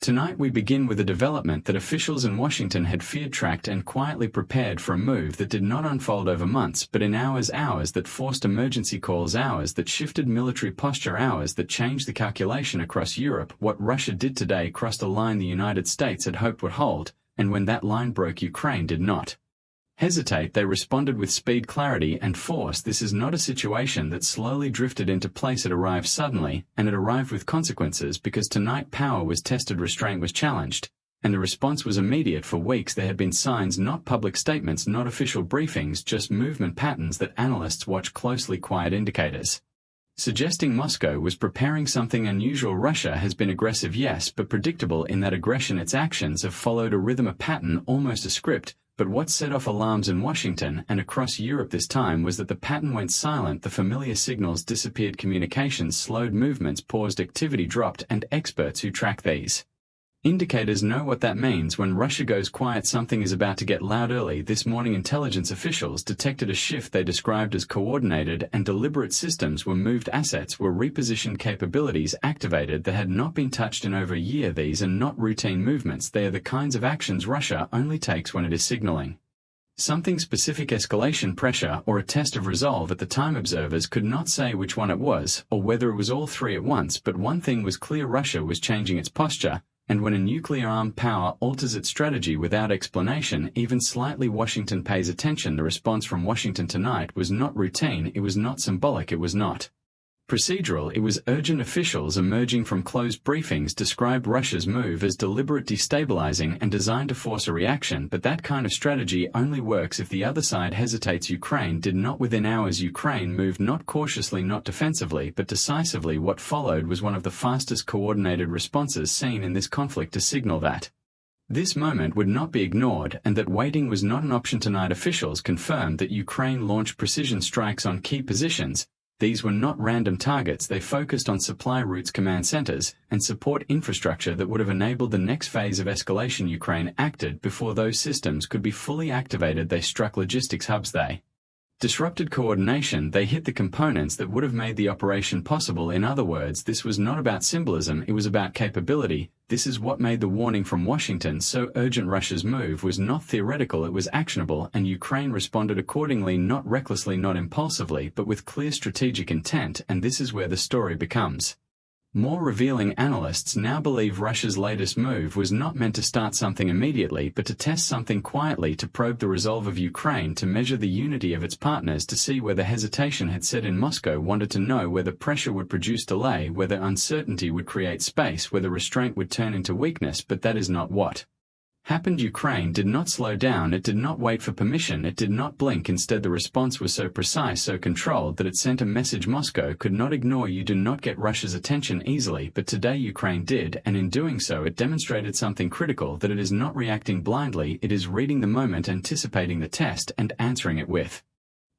Tonight we begin with a development that officials in Washington had feared, tracked and quietly prepared for, a move that did not unfold over months but in hours that forced emergency calls, hours that shifted military posture, hours that changed the calculation across Europe. What Russia did today crossed a line the United States had hoped would hold, and when that line broke, Ukraine did not hesitate. They responded with speed, clarity and force. This is not a situation that slowly drifted into place. It arrived suddenly, and it arrived with consequences, because tonight power was tested, restraint was challenged, and the response was immediate. For weeks there had been signs, not public statements, not official briefings, just movement patterns that analysts watch closely, quiet indicators suggesting Moscow was preparing something unusual. Russia has been aggressive, yes, but predictable in that aggression. Its actions have followed a rhythm, a pattern, almost a script. But what set off alarms in Washington and across Europe this time was that the pattern went silent. The familiar signals disappeared, communications slowed, movements paused, activity dropped, and experts who track these indicators know what that means. When Russia goes quiet, something is about to get loud. Early this morning, intelligence officials detected a shift they described as coordinated and deliberate. Systems were moved, assets were repositioned, capabilities activated that had not been touched in over a year. These are not routine movements. They are the kinds of actions Russia only takes when it is signaling something specific, escalation, pressure, or a test of resolve. At the time, observers could not say which one it was, or whether it was all three at once, but one thing was clear: Russia was changing its posture. And when a nuclear-armed power alters its strategy without explanation, even slightly, Washington pays attention. The response from Washington tonight was not routine, it was not symbolic, it was not procedural, it was urgent. Officials emerging from closed briefings described Russia's move as deliberate, destabilizing, and designed to force a reaction. But that kind of strategy only works if the other side hesitates. Ukraine did not. Within hours, Ukraine moved, not cautiously, not defensively, but decisively. What followed was one of the fastest coordinated responses seen in this conflict, to signal that this moment would not be ignored and that waiting was not an option. Tonight, officials confirmed that Ukraine launched precision strikes on key positions. These were not random targets. They focused on supply routes, command centers, and support infrastructure that would have enabled the next phase of escalation. Ukraine acted before those systems could be fully activated. They struck logistics hubs. They disrupted coordination. They hit the components that would have made the operation possible. In other words, this was not about symbolism, it was about capability. This is what made the warning from Washington so urgent. Russia's move was not theoretical, it was actionable, and Ukraine responded accordingly, not recklessly, not impulsively, but with clear strategic intent. And this is where the story becomes more revealing. Analysts now believe Russia's latest move was not meant to start something immediately, but to test something quietly, to probe the resolve of Ukraine, to measure the unity of its partners, to see whether hesitation had set in. Moscow wanted to know whether pressure would produce delay, whether uncertainty would create space, whether restraint would turn into weakness. But that is not what happened. Ukraine did not slow down, it did not wait for permission, it did not blink. Instead, the response was so precise, so controlled, that it sent a message Moscow could not ignore. You do not get Russia's attention easily, but today Ukraine did, and in doing so it demonstrated something critical: that it is not reacting blindly, it is reading the moment, anticipating the test, and answering it with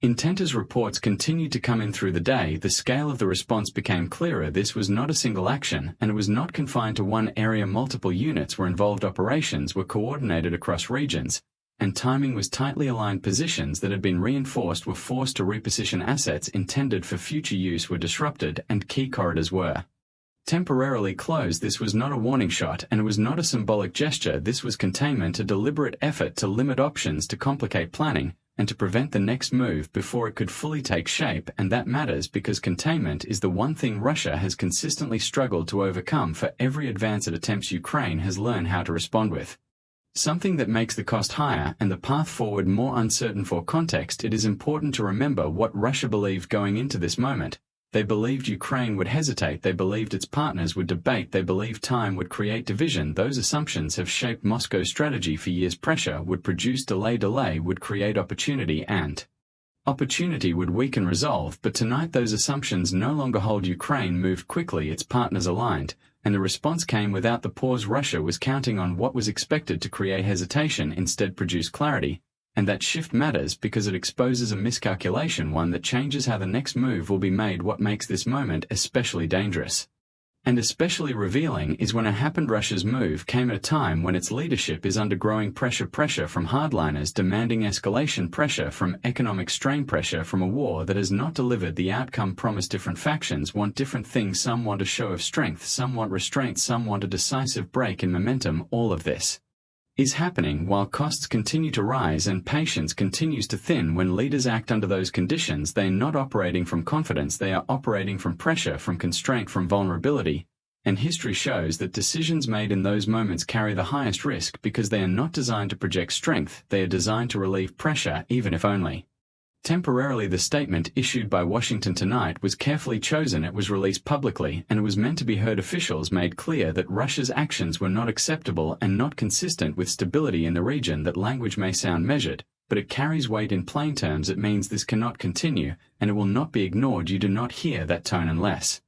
intent. As reports continued to come in through the day, the scale of the response became clearer. This was not a single action, and it was not confined to one area. Multiple units were involved, operations were coordinated across regions, and timing was tightly aligned. Positions that had been reinforced were forced to reposition, assets intended for future use were disrupted, and key corridors were temporarily closed. This was not a warning shot, and it was not a symbolic gesture. This was containment, a deliberate effort to limit options, to complicate planning, and to prevent the next move before it could fully take shape. And that matters because containment is the one thing Russia has consistently struggled to overcome. For every advance it attempts, Ukraine has learned how to respond with something that makes the cost higher and the path forward more uncertain. For context, it is important to remember what Russia believed going into this moment. They believed Ukraine would hesitate, they believed its partners would debate, they believed time would create division. Those assumptions have shaped Moscow's strategy for years. Pressure would produce delay, delay would create opportunity, and opportunity would weaken resolve. But tonight those assumptions no longer hold. Ukraine moved quickly, its partners aligned, and the response came without the pause. Russia was counting on what was expected to create hesitation, instead produce clarity. And that shift matters because it exposes a miscalculation, one that changes how the next move will be made. What makes this moment especially dangerous And especially revealing is when it happened. Russia's move came at a time when its leadership is under growing pressure from hardliners demanding escalation, pressure from economic strain, pressure from a war that has not delivered the outcome promised. Different factions want different things. Some want a show of strength, some want restraint, some want a decisive break in momentum. All of this is happening while costs continue to rise and patience continues to thin. When leaders act under those conditions, they are not operating from confidence, they are operating from pressure, from constraint, from vulnerability. And history shows that decisions made in those moments carry the highest risk because they are not designed to project strength, they are designed to relieve pressure, even if only temporarily. The statement issued by Washington tonight was carefully chosen. It was released publicly, and it was meant to be heard. Officials made clear that Russia's actions were not acceptable and not consistent with stability in the region. That language may sound measured, but it carries weight. In plain terms, it means this cannot continue, and it will not be ignored. You do not hear that tone unless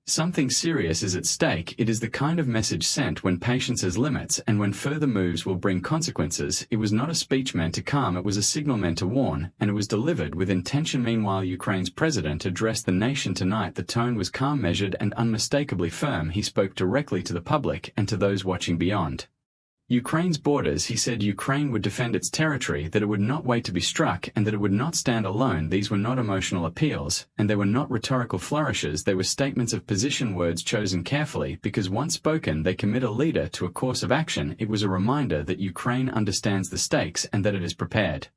something serious is at stake. It is the kind of message sent when patience has limits and when further moves will bring consequences. It was not a speech meant to calm, it was a signal meant to warn, and it was delivered with intention. Meanwhile, Ukraine's president addressed the nation tonight. The tone was calm, measured, and unmistakably firm. He spoke directly to the public and to those watching beyond Ukraine's borders. He said Ukraine would defend its territory, that it would not wait to be struck, and that it would not stand alone. These were not emotional appeals, and they were not rhetorical flourishes. They were statements of position, words chosen carefully, because once spoken they commit a leader to a course of action. It was a reminder that Ukraine understands the stakes and that it is prepared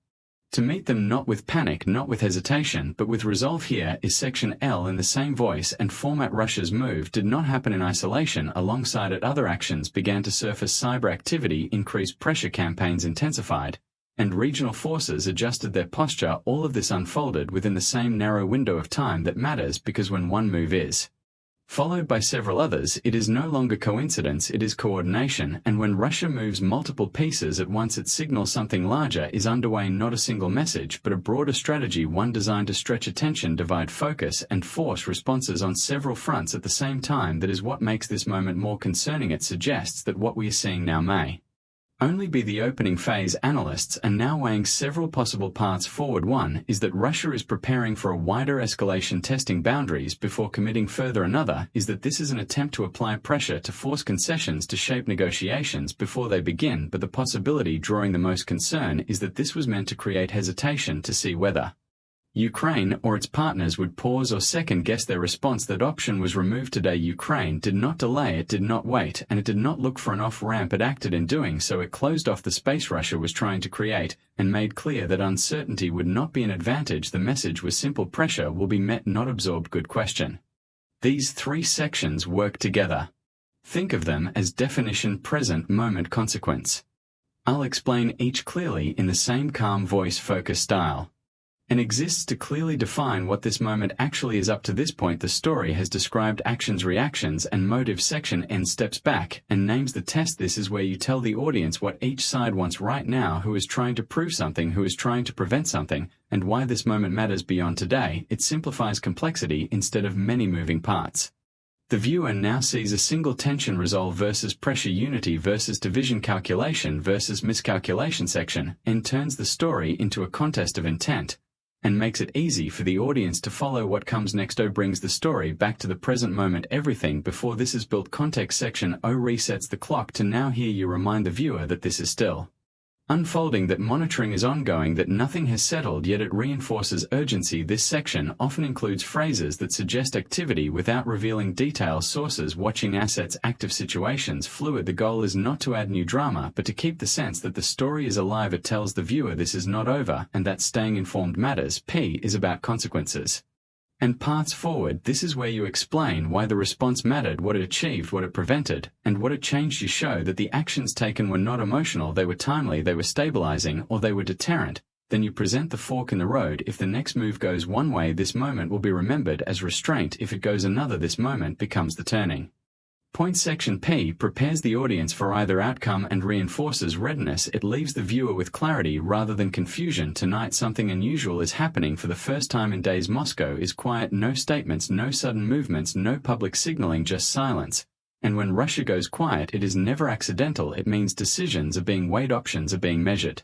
to meet them, not with panic, not with hesitation, but with resolve. Here is Section L in the same voice and format. Russia's move did not happen in isolation. Alongside it, other actions began to surface. Cyber activity increased, pressure campaigns intensified, and regional forces adjusted their posture. All of this unfolded within the same narrow window of time that matters, because when one move is followed by several others, it is no longer coincidence, it is coordination. And when Russia moves multiple pieces at once, it signals something larger is underway, not a single message, but a broader strategy, one designed to stretch attention, divide focus, and force responses on several fronts at the same time. That is what makes this moment more concerning. It suggests that what we are seeing now may only be the opening phase. Analysts are now weighing several possible paths forward. One is that Russia is preparing for a wider escalation, testing boundaries before committing further. Another is that this is an attempt to apply pressure, to force concessions, to shape negotiations before they begin. But the possibility drawing the most concern is that this was meant to create hesitation, to see whether Ukraine or its partners would pause or second-guess their response. That option was removed today. Ukraine did not delay, it did not wait, and it did not look for an off-ramp. It acted. In doing so, it closed off the space Russia was trying to create, and made clear that uncertainty would not be an advantage. The message was simple: pressure will be met, not absorbed. Good question. These three sections work together. Think of them as definition, present, moment, consequence. I'll explain each clearly in the same calm voice, focus style, and exists to clearly define what this moment actually is. Up to this point, the story has described actions, reactions, and motive. Section N steps back and names the test. This is where you tell the audience what each side wants right now, who is trying to prove something, who is trying to prevent something, and why this moment matters beyond today. It simplifies complexity instead of many moving parts. The viewer now sees a single tension: resolve versus pressure, unity versus division, calculation versus miscalculation. Section N turns the story into a contest of intent and makes it easy for the audience to follow what comes next. O brings the story back to the present moment. Everything before this is built context. Section O resets the clock to now. Here you remind the viewer that this is still unfolding, that monitoring is ongoing, that nothing has settled, yet it reinforces urgency. This section often includes phrases that suggest activity without revealing details: sources, watching, assets, active situations, fluid. The goal is not to add new drama, but to keep the sense that the story is alive. It tells the viewer this is not over, and that staying informed matters. P is about consequences and paths forward. This is where you explain why the response mattered, what it achieved, what it prevented, and what it changed. You show that the actions taken were not emotional, they were timely, they were stabilizing, or they were deterrent. Then you present the fork in the road. If the next move goes one way, this moment will be remembered as restraint. If it goes another, this moment becomes the turning point. Section P prepares the audience for either outcome and reinforces readiness. It leaves the viewer with clarity rather than confusion. Tonight something unusual is happening for the first time in days. Moscow is quiet, no statements, no sudden movements, no public signaling, just silence. And when Russia goes quiet, it is never accidental. It means decisions are being weighed, options are being measured,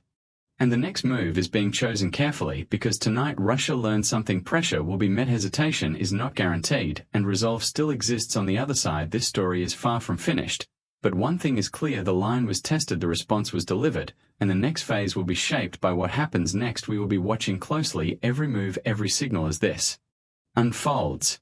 And the next move is being chosen carefully because tonight Russia learned something: pressure will be met, hesitation is not guaranteed, and resolve still exists on the other side. This story is far from finished. But one thing is clear: the line was tested, the response was delivered, and the next phase will be shaped by what happens next. We will be watching closely every move, every signal as this unfolds.